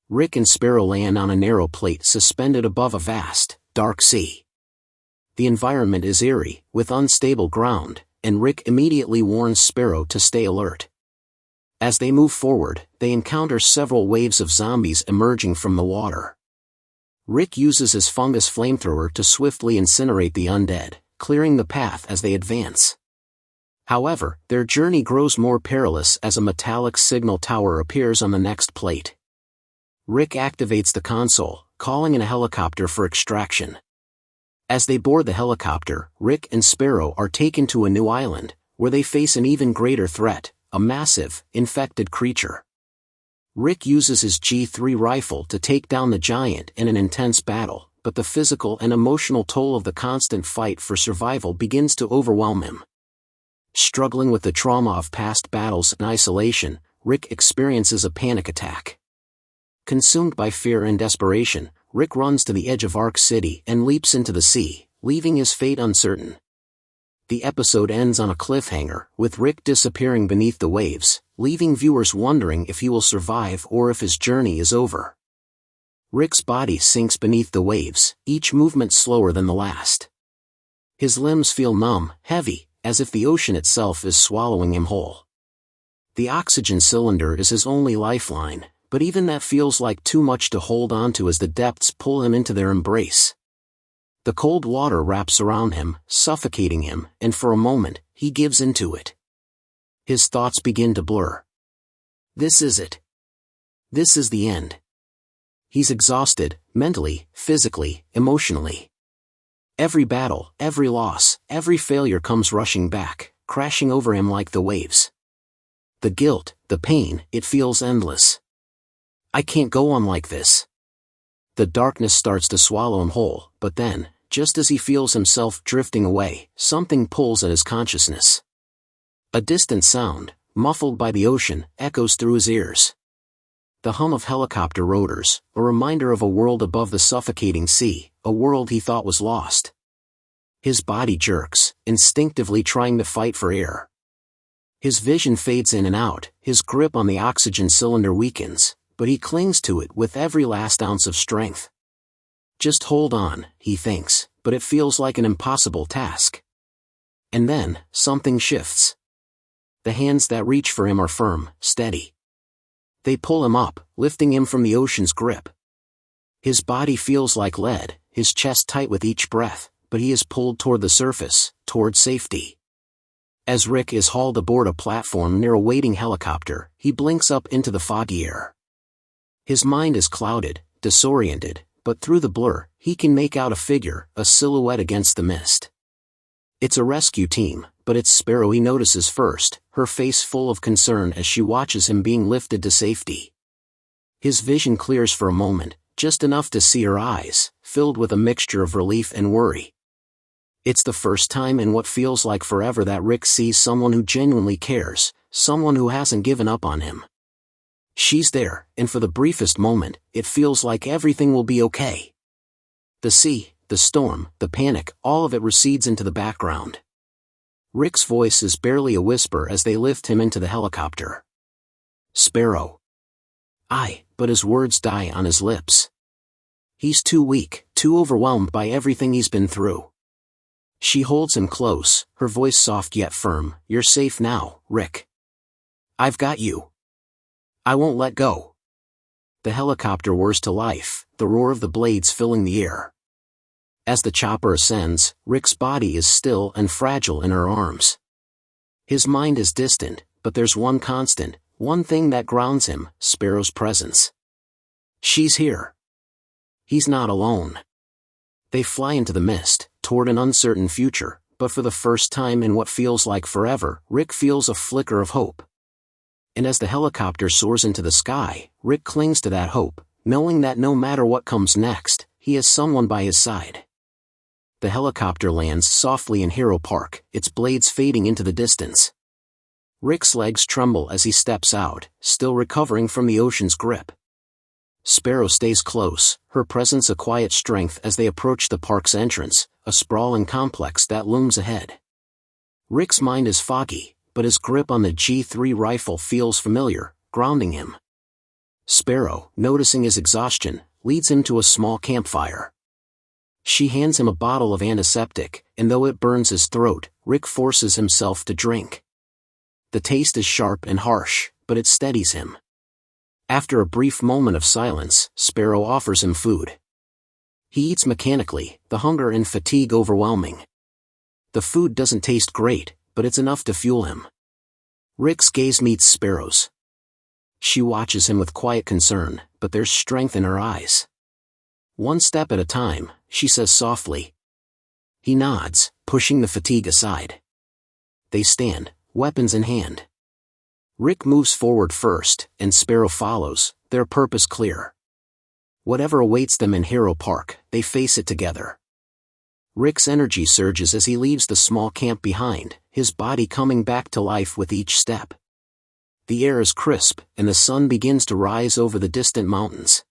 Rick and Sparrow land on a narrow plate suspended above a vast, dark sea. The environment is eerie, with unstable ground, and Rick immediately warns Sparrow to stay alert. As they move forward, they encounter several waves of zombies emerging from the water. Rick uses his fungus flamethrower to swiftly incinerate the undead, clearing the path as they advance. However, their journey grows more perilous as a metallic signal tower appears on the next plate. Rick activates the console, calling in a helicopter for extraction. As they board the helicopter, Rick and Sparrow are taken to a new island, where they face an even greater threat, a massive, infected creature. Rick uses his G3 rifle to take down the giant in an intense battle, but the physical and emotional toll of the constant fight for survival begins to overwhelm him. Struggling with the trauma of past battles and isolation, Rick experiences a panic attack. Consumed by fear and desperation, Rick runs to the edge of Ark City and leaps into the sea, leaving his fate uncertain. The episode ends on a cliffhanger, with Rick disappearing beneath the waves, leaving viewers wondering if he will survive or if his journey is over. Rick's body sinks beneath the waves, each movement slower than the last. His limbs feel numb, heavy, as if the ocean itself is swallowing him whole. The oxygen cylinder is his only lifeline, but even that feels like too much to hold on to as the depths pull him into their embrace. The cold water wraps around him, suffocating him, and for a moment, he gives into it. His thoughts begin to blur. This is it. This is the end. He's exhausted, mentally, physically, emotionally. Every battle, every loss, every failure comes rushing back, crashing over him like the waves. The guilt, the pain, it feels endless. I can't go on like this. The darkness starts to swallow him whole, but then, just as he feels himself drifting away, something pulls at his consciousness. A distant sound, muffled by the ocean, echoes through his ears. The hum of helicopter rotors, a reminder of a world above the suffocating sea, a world he thought was lost. His body jerks, instinctively trying to fight for air. His vision fades in and out, his grip on the oxygen cylinder weakens, but he clings to it with every last ounce of strength. Just hold on, he thinks, but it feels like an impossible task. And then, something shifts. The hands that reach for him are firm, steady. They pull him up, lifting him from the ocean's grip. His body feels like lead, his chest tight with each breath, but he is pulled toward the surface, toward safety. As Rick is hauled aboard a platform near a waiting helicopter, he blinks up into the foggy air. His mind is clouded, disoriented, but through the blur, he can make out a figure, a silhouette against the mist. It's a rescue team, but it's Sparrow he notices first, her face full of concern as she watches him being lifted to safety. His vision clears for a moment, just enough to see her eyes, filled with a mixture of relief and worry. It's the first time in what feels like forever that Rick sees someone who genuinely cares, someone who hasn't given up on him. She's there, and for the briefest moment, it feels like everything will be okay. The sea, the storm, the panic, all of it recedes into the background. Rick's voice is barely a whisper as they lift him into the helicopter. Sparrow. But his words die on his lips. He's too weak, too overwhelmed by everything he's been through. She holds him close, her voice soft yet firm. You're safe now, Rick. I've got you. I won't let go. The helicopter whirs to life, the roar of the blades filling the air. As the chopper ascends, Rick's body is still and fragile in her arms. His mind is distant, but there's one constant, one thing that grounds him, Sparrow's presence. She's here. He's not alone. They fly into the mist, toward an uncertain future, but for the first time in what feels like forever, Rick feels a flicker of hope. And as the helicopter soars into the sky, Rick clings to that hope, knowing that no matter what comes next, he has someone by his side. The helicopter lands softly in Hero Park, its blades fading into the distance. Rick's legs tremble as he steps out, still recovering from the ocean's grip. Sparrow stays close, her presence a quiet strength as they approach the park's entrance, a sprawling complex that looms ahead. Rick's mind is foggy, but his grip on the G3 rifle feels familiar, grounding him. Sparrow, noticing his exhaustion, leads him to a small campfire. She hands him a bottle of antiseptic, and though it burns his throat, Rick forces himself to drink. The taste is sharp and harsh, but it steadies him. After a brief moment of silence, Sparrow offers him food. He eats mechanically, the hunger and fatigue overwhelming. The food doesn't taste great, but it's enough to fuel him. Rick's gaze meets Sparrow's. She watches him with quiet concern, but there's strength in her eyes. "One step at a time," she says softly. He nods, pushing the fatigue aside. They stand, weapons in hand. Rick moves forward first, and Sparrow follows, their purpose clear. Whatever awaits them in Harrow Park, they face it together. Rick's energy surges as he leaves the small camp behind, his body coming back to life with each step. The air is crisp, and the sun begins to rise over the distant mountains.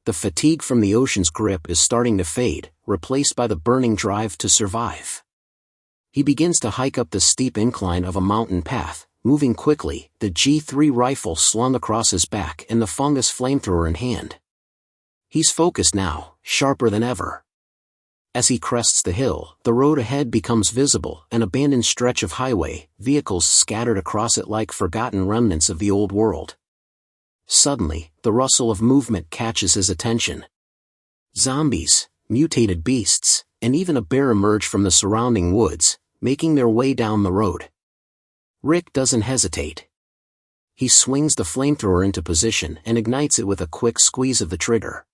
The fatigue from the ocean's grip is starting to fade, replaced by the burning drive to survive. He begins to hike up the steep incline of a mountain path, moving quickly, the G3 rifle slung across his back and the fungus flamethrower in hand. He's focused now, sharper than ever. As he crests the hill, the road ahead becomes visible, an abandoned stretch of highway, vehicles scattered across it like forgotten remnants of the old world. Suddenly, the rustle of movement catches his attention. Zombies, mutated beasts, and even a bear emerge from the surrounding woods, making their way down the road. Rick doesn't hesitate. He swings the flamethrower into position and ignites it with a quick squeeze of the trigger.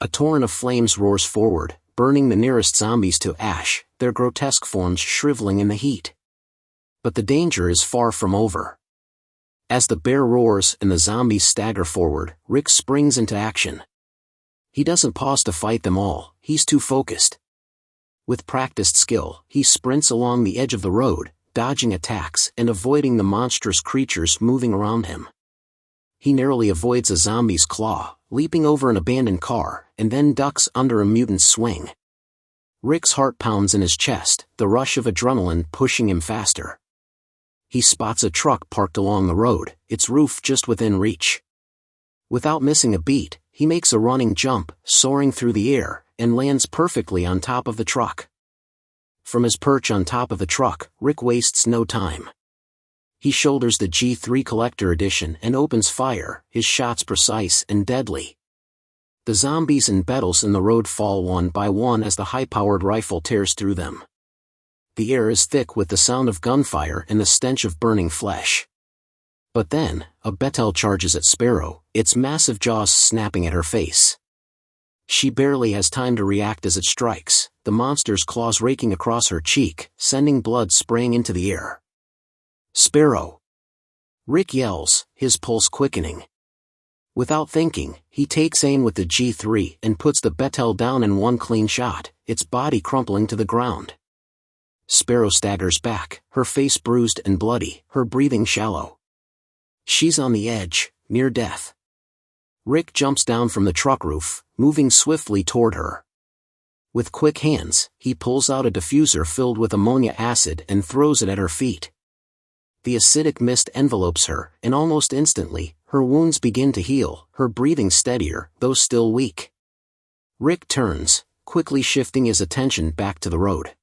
A torrent of flames roars forward, burning the nearest zombies to ash, their grotesque forms shriveling in the heat. But the danger is far from over. As the bear roars and the zombies stagger forward, Rick springs into action. He doesn't pause to fight them all, he's too focused. With practiced skill, he sprints along the edge of the road, dodging attacks and avoiding the monstrous creatures moving around him. He narrowly avoids a zombie's claw, leaping over an abandoned car, and then ducks under a mutant's swing. Rick's heart pounds in his chest, the rush of adrenaline pushing him faster. He spots a truck parked along the road, its roof just within reach. Without missing a beat, he makes a running jump, soaring through the air, and lands perfectly on top of the truck. From his perch on top of the truck, Rick wastes no time. He shoulders the G3 Collector Edition and opens fire, his shots precise and deadly. The zombies and beetles in the road fall one by one as the high-powered rifle tears through them. The air is thick with the sound of gunfire and the stench of burning flesh. But then, a beetle charges at Sparrow, its massive jaws snapping at her face. She barely has time to react as it strikes, the monster's claws raking across her cheek, sending blood spraying into the air. "Sparrow!" Rick yells, his pulse quickening. Without thinking, he takes aim with the G3 and puts the beetle down in one clean shot, its body crumpling to the ground. Sparrow staggers back, her face bruised and bloody, her breathing shallow. She's on the edge, near death. Rick jumps down from the truck roof, moving swiftly toward her. With quick hands, he pulls out a diffuser filled with ammonia acid and throws it at her feet. The acidic mist envelopes her, and almost instantly, her wounds begin to heal, her breathing steadier, though still weak. Rick turns, quickly shifting his attention back to the road.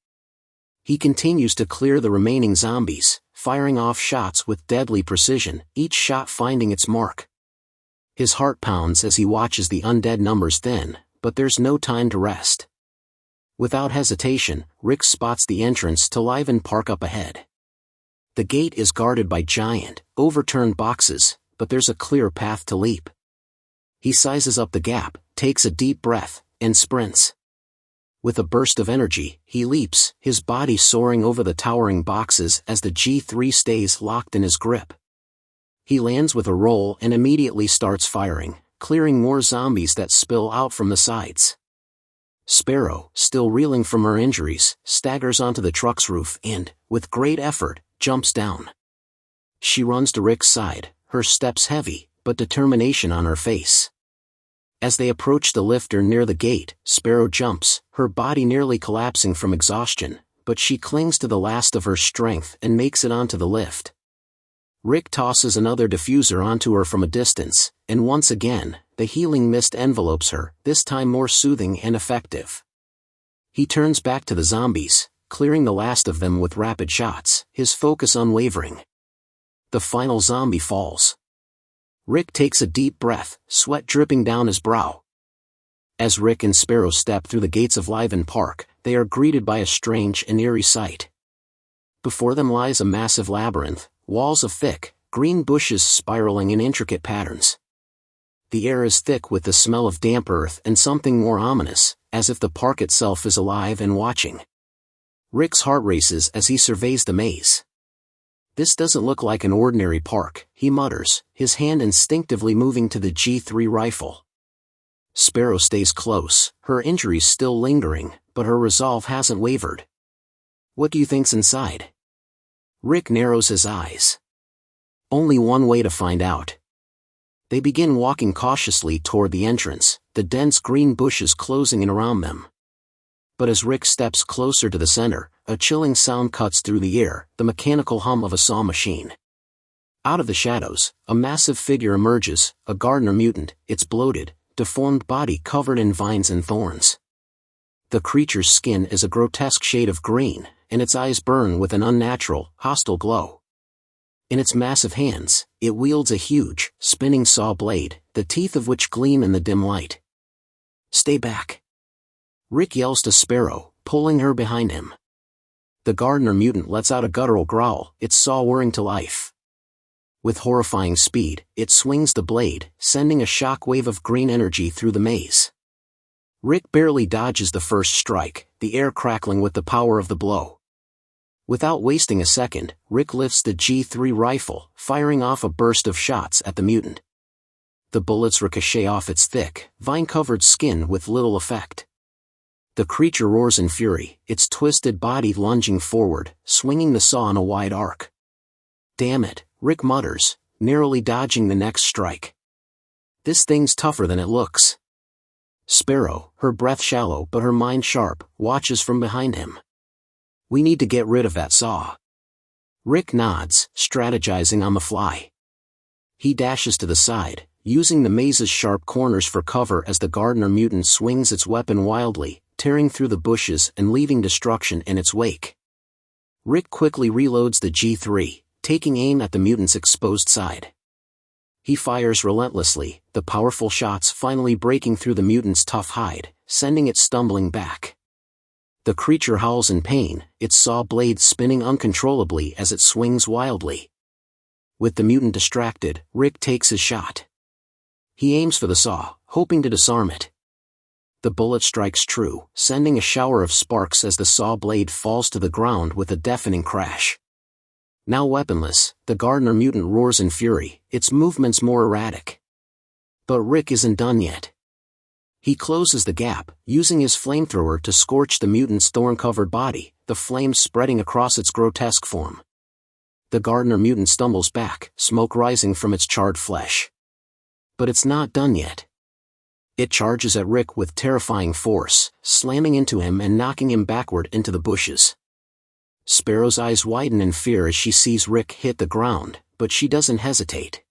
He continues to clear the remaining zombies, firing off shots with deadly precision, each shot finding its mark. His heart pounds as he watches the undead numbers thin, but there's no time to rest. Without hesitation, Rick spots the entrance to Liven Park up ahead. The gate is guarded by giant, overturned boxes, but there's a clear path to leap. He sizes up the gap, takes a deep breath, and sprints. With a burst of energy, he leaps, his body soaring over the towering boxes as the G3 stays locked in his grip. He lands with a roll and immediately starts firing, clearing more zombies that spill out from the sides. Sparrow, still reeling from her injuries, staggers onto the truck's roof and, with great effort, jumps down. She runs to Rick's side, her steps heavy, but determination on her face. As they approach the lifter near the gate, Sparrow jumps, her body nearly collapsing from exhaustion, but she clings to the last of her strength and makes it onto the lift. Rick tosses another diffuser onto her from a distance, and once again, the healing mist envelopes her, this time more soothing and effective. He turns back to the zombies, clearing the last of them with rapid shots, his focus unwavering. The final zombie falls. Rick takes a deep breath, sweat dripping down his brow. As Rick and Sparrow step through the gates of Liven Park, they are greeted by a strange and eerie sight. Before them lies a massive labyrinth, walls of thick, green bushes spiraling in intricate patterns. The air is thick with the smell of damp earth and something more ominous, as if the park itself is alive and watching. Rick's heart races as he surveys the maze. This doesn't look like an ordinary park, he mutters, his hand instinctively moving to the G3 rifle. Sparrow stays close, her injuries still lingering, but her resolve hasn't wavered. What do you think's inside? Rick narrows his eyes. Only one way to find out. They begin walking cautiously toward the entrance, the dense green bushes closing in around them. But as Rick steps closer to the center, a chilling sound cuts through the air, the mechanical hum of a saw machine. Out of the shadows, a massive figure emerges, a gardener mutant, its bloated, deformed body covered in vines and thorns. The creature's skin is a grotesque shade of green, and its eyes burn with an unnatural, hostile glow. In its massive hands, it wields a huge, spinning saw blade, the teeth of which gleam in the dim light. Stay back. Rick yells to Sparrow, pulling her behind him. The gardener mutant lets out a guttural growl, its saw whirring to life. With horrifying speed, it swings the blade, sending a shock wave of green energy through the maze. Rick barely dodges the first strike, the air crackling with the power of the blow. Without wasting a second, Rick lifts the G3 rifle, firing off a burst of shots at the mutant. The bullets ricochet off its thick, vine-covered skin with little effect. The creature roars in fury, its twisted body lunging forward, swinging the saw in a wide arc. Damn it, Rick mutters, narrowly dodging the next strike. This thing's tougher than it looks. Sparrow, her breath shallow but her mind sharp, watches from behind him. We need to get rid of that saw. Rick nods, strategizing on the fly. He dashes to the side, using the maze's sharp corners for cover as the gardener mutant swings its weapon wildly, tearing through the bushes and leaving destruction in its wake. Rick quickly reloads the G3, taking aim at the mutant's exposed side. He fires relentlessly, the powerful shots finally breaking through the mutant's tough hide, sending it stumbling back. The creature howls in pain, its saw blade spinning uncontrollably as it swings wildly. With the mutant distracted, Rick takes his shot. He aims for the saw, hoping to disarm it. The bullet strikes true, sending a shower of sparks as the saw blade falls to the ground with a deafening crash. Now weaponless, the gardener mutant roars in fury, its movements more erratic. But Rick isn't done yet. He closes the gap, using his flamethrower to scorch the mutant's thorn-covered body, the flames spreading across its grotesque form. The gardener mutant stumbles back, smoke rising from its charred flesh. But it's not done yet. It charges at Rick with terrifying force, slamming into him and knocking him backward into the bushes. Sparrow's eyes widen in fear as she sees Rick hit the ground, but she doesn't hesitate.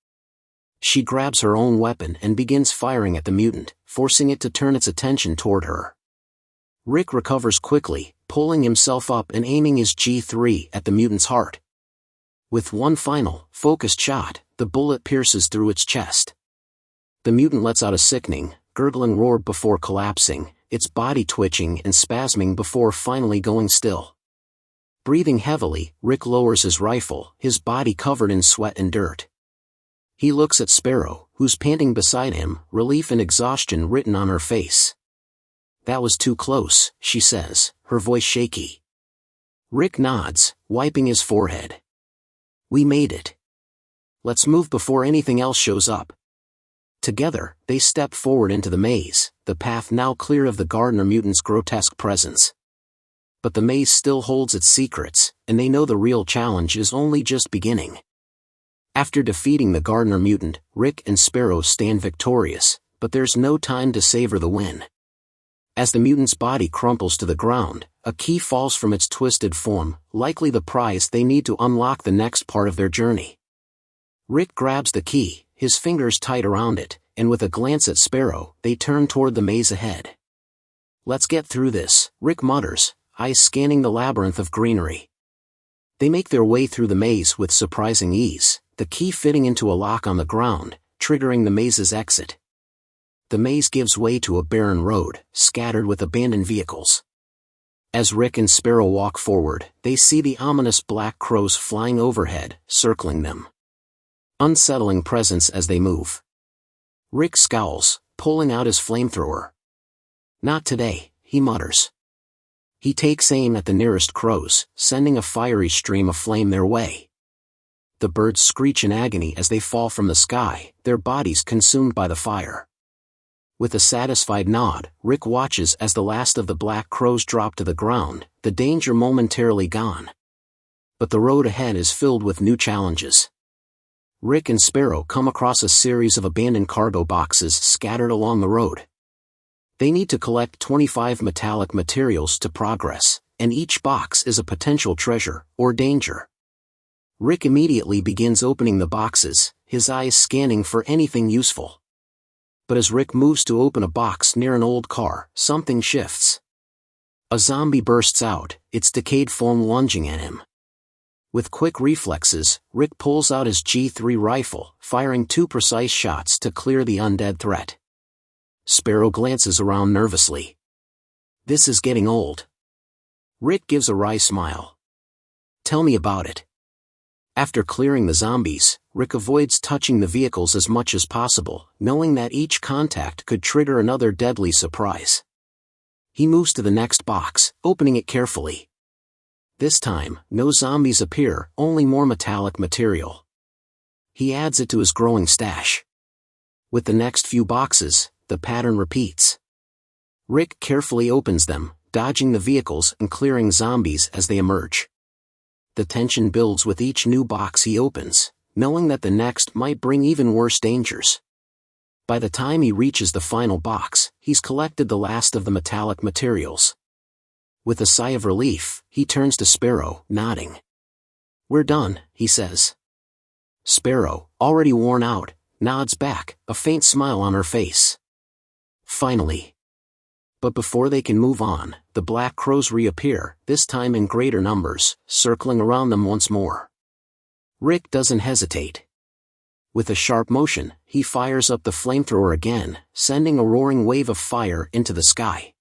She grabs her own weapon and begins firing at the mutant, forcing it to turn its attention toward her. Rick recovers quickly, pulling himself up and aiming his G3 at the mutant's heart. With one final, focused shot, the bullet pierces through its chest. The mutant lets out a sickening, gurgling roar before collapsing, its body twitching and spasming before finally going still. Breathing heavily, Rick lowers his rifle, his body covered in sweat and dirt. He looks at Sparrow, who's panting beside him, relief and exhaustion written on her face. That was too close, she says, her voice shaky. Rick nods, wiping his forehead. We made it. Let's move before anything else shows up. Together, they step forward into the maze, the path now clear of the gardener mutant's grotesque presence. But the maze still holds its secrets, and they know the real challenge is only just beginning. After defeating the gardener mutant, Rick and Sparrow stand victorious, but there's no time to savor the win. As the mutant's body crumples to the ground, a key falls from its twisted form, likely the prize they need to unlock the next part of their journey. Rick grabs the key, his fingers tight around it, and with a glance at Sparrow, they turn toward the maze ahead. "Let's get through this," Rick mutters, eyes scanning the labyrinth of greenery. They make their way through the maze with surprising ease, the key fitting into a lock on the ground, triggering the maze's exit. The maze gives way to a barren road, scattered with abandoned vehicles. As Rick and Sparrow walk forward, they see the ominous black crows flying overhead, circling them. Unsettling presence as they move. Rick scowls, pulling out his flamethrower. "Not today," he mutters. He takes aim at the nearest crows, sending a fiery stream of flame their way. The birds screech in agony as they fall from the sky, their bodies consumed by the fire. With a satisfied nod, Rick watches as the last of the black crows drop to the ground, the danger momentarily gone. But the road ahead is filled with new challenges. Rick and Sparrow come across a series of abandoned cargo boxes scattered along the road. They need to collect 25 metallic materials to progress, and each box is a potential treasure, or danger. Rick immediately begins opening the boxes, his eyes scanning for anything useful. But as Rick moves to open a box near an old car, something shifts. A zombie bursts out, its decayed form lunging at him. With quick reflexes, Rick pulls out his G3 rifle, firing 2 precise shots to clear the undead threat. Sparrow glances around nervously. "This is getting old." Rick gives a wry smile. "Tell me about it." After clearing the zombies, Rick avoids touching the vehicles as much as possible, knowing that each contact could trigger another deadly surprise. He moves to the next box, opening it carefully. This time, no zombies appear, only more metallic material. He adds it to his growing stash. With the next few boxes, the pattern repeats. Rick carefully opens them, dodging the vehicles and clearing zombies as they emerge. The tension builds with each new box he opens, knowing that the next might bring even worse dangers. By the time he reaches the final box, he's collected the last of the metallic materials. With a sigh of relief, he turns to Sparrow, nodding. "We're done," he says. Sparrow, already worn out, nods back, a faint smile on her face. Finally. But before they can move on, the black crows reappear, this time in greater numbers, circling around them once more. Rick doesn't hesitate. With a sharp motion, he fires up the flamethrower again, sending a roaring wave of fire into the sky.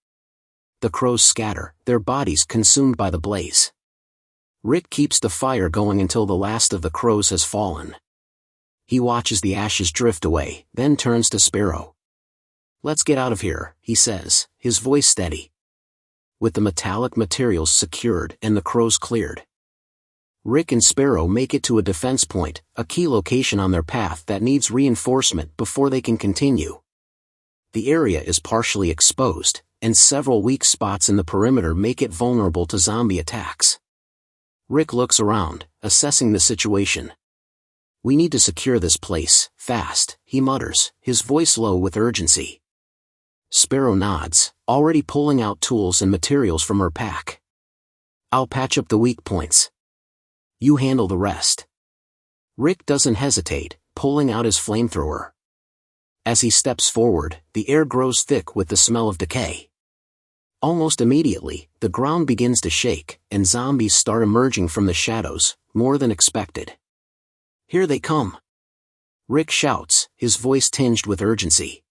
The crows scatter, their bodies consumed by the blaze. Rick keeps the fire going until the last of the crows has fallen. He watches the ashes drift away, then turns to Sparrow. "Let's get out of here," he says, his voice steady. With the metallic materials secured and the crows cleared, Rick and Sparrow make it to a defense point, a key location on their path that needs reinforcement before they can continue. The area is partially exposed, and several weak spots in the perimeter make it vulnerable to zombie attacks. Rick looks around, assessing the situation. "We need to secure this place, fast," he mutters, his voice low with urgency. Sparrow nods, already pulling out tools and materials from her pack. "I'll patch up the weak points. You handle the rest." Rick doesn't hesitate, pulling out his flamethrower. As he steps forward, the air grows thick with the smell of decay. Almost immediately, the ground begins to shake, and zombies start emerging from the shadows, more than expected. "Here they come!" Rick shouts, his voice tinged with urgency.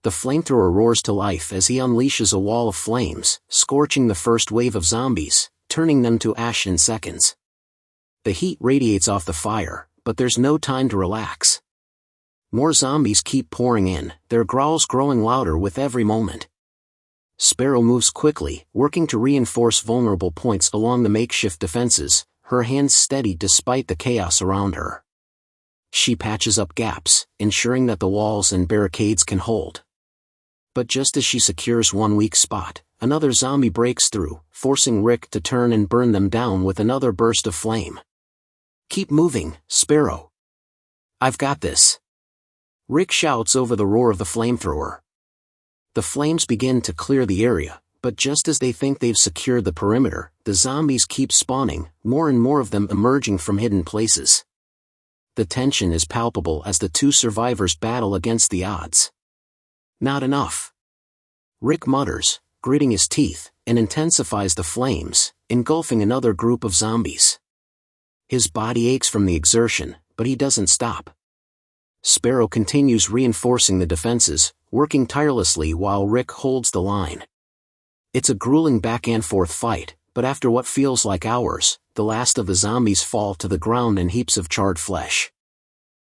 The flamethrower roars to life as he unleashes a wall of flames, scorching the first wave of zombies, turning them to ash in seconds. The heat radiates off the fire, but there's no time to relax. More zombies keep pouring in, their growls growing louder with every moment. Sparrow moves quickly, working to reinforce vulnerable points along the makeshift defenses, her hands steady despite the chaos around her. She patches up gaps, ensuring that the walls and barricades can hold. But just as she secures one weak spot, another zombie breaks through, forcing Rick to turn and burn them down with another burst of flame. "Keep moving, Sparrow. I've got this." Rick shouts over the roar of the flamethrower. The flames begin to clear the area, but just as they think they've secured the perimeter, the zombies keep spawning, more and more of them emerging from hidden places. The tension is palpable as the two survivors battle against the odds. Not enough. Rick mutters, gritting his teeth, and intensifies the flames, engulfing another group of zombies. His body aches from the exertion, but he doesn't stop. Sparrow continues reinforcing the defenses, working tirelessly while Rick holds the line. It's a grueling back-and-forth fight, but after what feels like hours, the last of the zombies fall to the ground in heaps of charred flesh.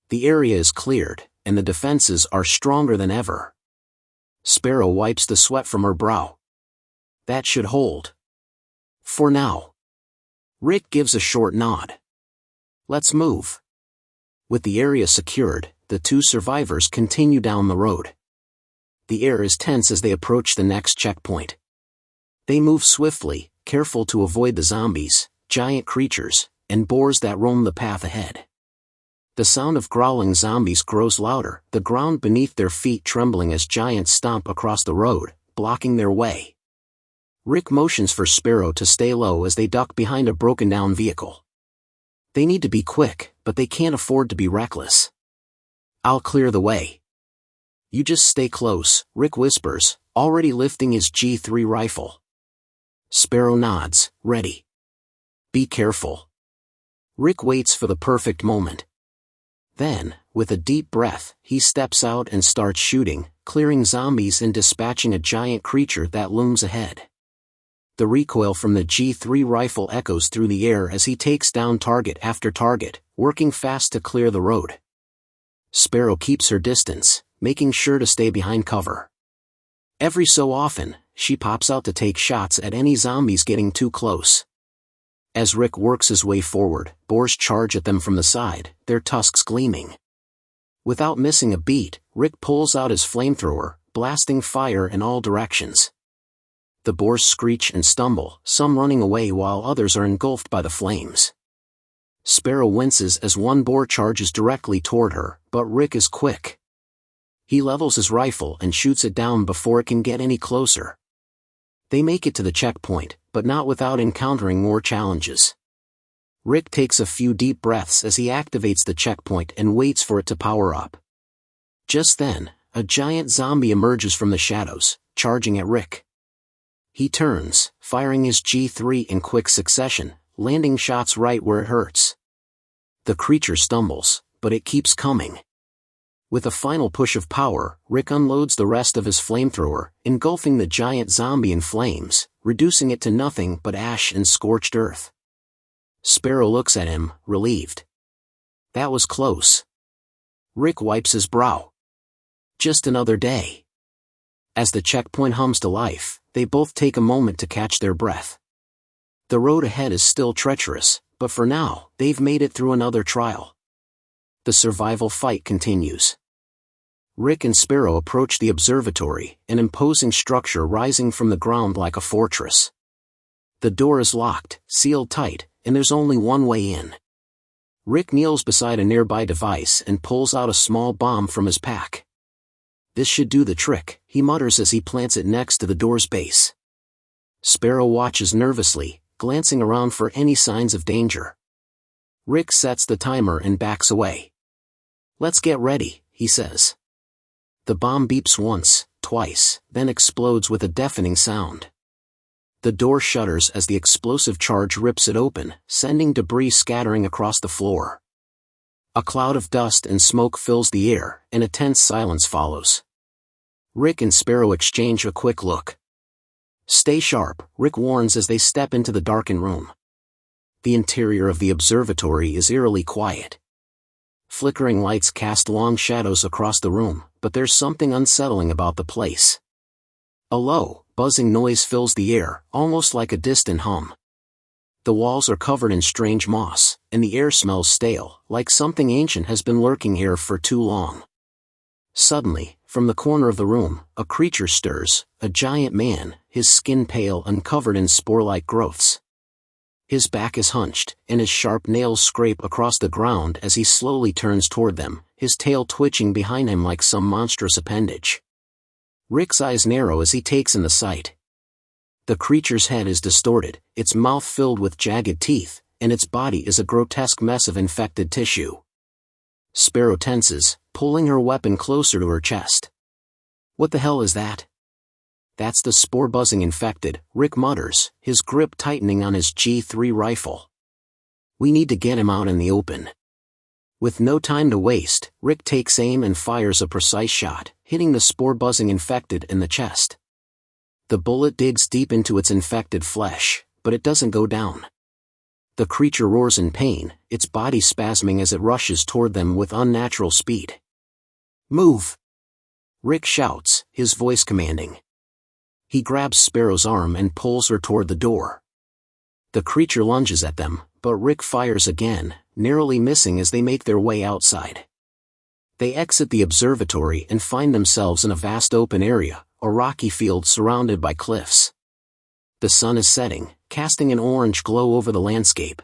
The area is cleared, and the defenses are stronger than ever. Sparrow wipes the sweat from her brow. That should hold. For now. Rick gives a short nod. Let's move. With the area secured, the two survivors continue down the road. The air is tense as they approach the next checkpoint. They move swiftly, careful to avoid the zombies, giant creatures, and boars that roam the path ahead. The sound of growling zombies grows louder, the ground beneath their feet trembling as giants stomp across the road, blocking their way. Rick motions for Sparrow to stay low as they duck behind a broken-down vehicle. They need to be quick, but they can't afford to be reckless. I'll clear the way. You just stay close, Rick whispers, already lifting his G3 rifle. Sparrow nods, ready. Be careful. Rick waits for the perfect moment. Then, with a deep breath, he steps out and starts shooting, clearing zombies and dispatching a giant creature that looms ahead. The recoil from the G3 rifle echoes through the air as he takes down target after target, working fast to clear the road. Sparrow keeps her distance, making sure to stay behind cover. Every so often, she pops out to take shots at any zombies getting too close. As Rick works his way forward, boars charge at them from the side, their tusks gleaming. Without missing a beat, Rick pulls out his flamethrower, blasting fire in all directions. The boars screech and stumble, some running away while others are engulfed by the flames. Sparrow winces as one boar charges directly toward her, but Rick is quick. He levels his rifle and shoots it down before it can get any closer. They make it to the checkpoint, but not without encountering more challenges. Rick takes a few deep breaths as he activates the checkpoint and waits for it to power up. Just then, a giant zombie emerges from the shadows, charging at Rick. He turns, firing his G3 in quick succession, landing shots right where it hurts. The creature stumbles, but it keeps coming. With a final push of power, Rick unloads the rest of his flamethrower, engulfing the giant zombie in flames, reducing it to nothing but ash and scorched earth. Sparrow looks at him, relieved. That was close. Rick wipes his brow. Just another day. As the checkpoint hums to life, they both take a moment to catch their breath. The road ahead is still treacherous, but for now, they've made it through another trial. The survival fight continues. Rick and Sparrow approach the observatory, an imposing structure rising from the ground like a fortress. The door is locked, sealed tight, and there's only one way in. Rick kneels beside a nearby device and pulls out a small bomb from his pack. This should do the trick, he mutters as he plants it next to the door's base. Sparrow watches nervously, glancing around for any signs of danger. Rick sets the timer and backs away. Let's get ready, he says. The bomb beeps once, twice, then explodes with a deafening sound. The door shudders as the explosive charge rips it open, sending debris scattering across the floor. A cloud of dust and smoke fills the air, and a tense silence follows. Rick and Sparrow exchange a quick look. Stay sharp, Rick warns as they step into the darkened room. The interior of the observatory is eerily quiet. Flickering lights cast long shadows across the room, but there's something unsettling about the place. A low, buzzing noise fills the air, almost like a distant hum. The walls are covered in strange moss, and the air smells stale, like something ancient has been lurking here for too long. Suddenly, from the corner of the room, a creature stirs, a giant man, his skin pale and covered in spore-like growths. His back is hunched, and his sharp nails scrape across the ground as he slowly turns toward them, his tail twitching behind him like some monstrous appendage. Rick's eyes narrow as he takes in the sight. The creature's head is distorted, its mouth filled with jagged teeth, and its body is a grotesque mess of infected tissue. Sparrow tenses, pulling her weapon closer to her chest. What the hell is that? That's the spore-buzzing infected, Rick mutters, his grip tightening on his G3 rifle. We need to get him out in the open. With no time to waste, Rick takes aim and fires a precise shot, hitting the spore-buzzing infected in the chest. The bullet digs deep into its infected flesh, but it doesn't go down. The creature roars in pain, its body spasming as it rushes toward them with unnatural speed. Move! Rick shouts, his voice commanding. He grabs Sparrow's arm and pulls her toward the door. The creature lunges at them, but Rick fires again, narrowly missing as they make their way outside. They exit the observatory and find themselves in a vast open area, a rocky field surrounded by cliffs. The sun is setting, casting an orange glow over the landscape.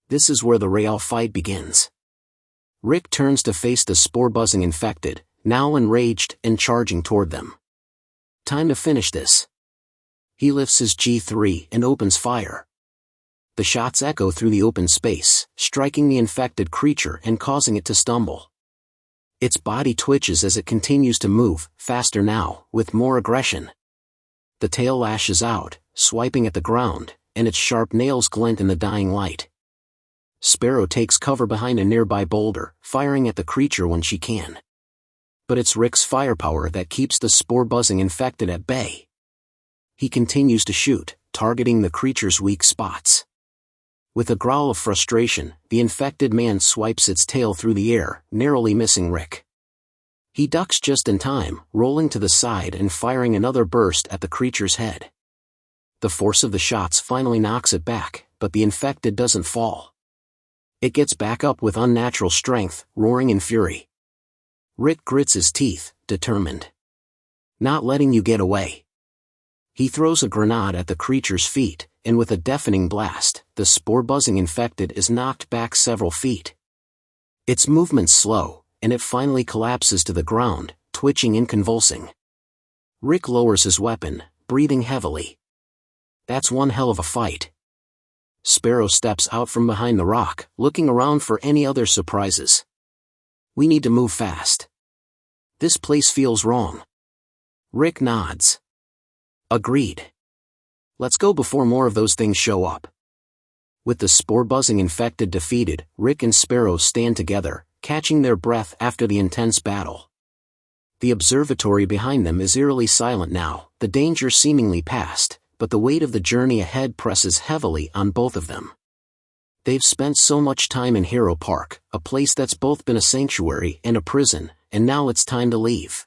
This is where the real fight begins. Rick turns to face the spore-buzzing infected, now enraged and charging toward them. Time to finish this. He lifts his G3 and opens fire. The shots echo through the open space, striking the infected creature and causing it to stumble. Its body twitches as it continues to move, faster now, with more aggression. The tail lashes out, swiping at the ground, and its sharp nails glint in the dying light. Sparrow takes cover behind a nearby boulder, firing at the creature when she can. But it's Rick's firepower that keeps the spore-buzzing infected at bay. He continues to shoot, targeting the creature's weak spots. With a growl of frustration, the infected man swipes its tail through the air, narrowly missing Rick. He ducks just in time, rolling to the side and firing another burst at the creature's head. The force of the shots finally knocks it back, but the infected doesn't fall. It gets back up with unnatural strength, roaring in fury. Rick grits his teeth, determined. Not letting you get away. He throws a grenade at the creature's feet, and with a deafening blast, the spore-buzzing infected is knocked back several feet. Its movement's slow, and it finally collapses to the ground, twitching and convulsing. Rick lowers his weapon, breathing heavily. That's one hell of a fight. Sparrow steps out from behind the rock, looking around for any other surprises. We need to move fast. This place feels wrong. Rick nods. Agreed. Let's go before more of those things show up. With the spore-buzzing infected defeated, Rick and Sparrow stand together, catching their breath after the intense battle. The observatory behind them is eerily silent now, the danger seemingly past, but the weight of the journey ahead presses heavily on both of them. They've spent so much time in Hero Park, a place that's both been a sanctuary and a prison, and now it's time to leave.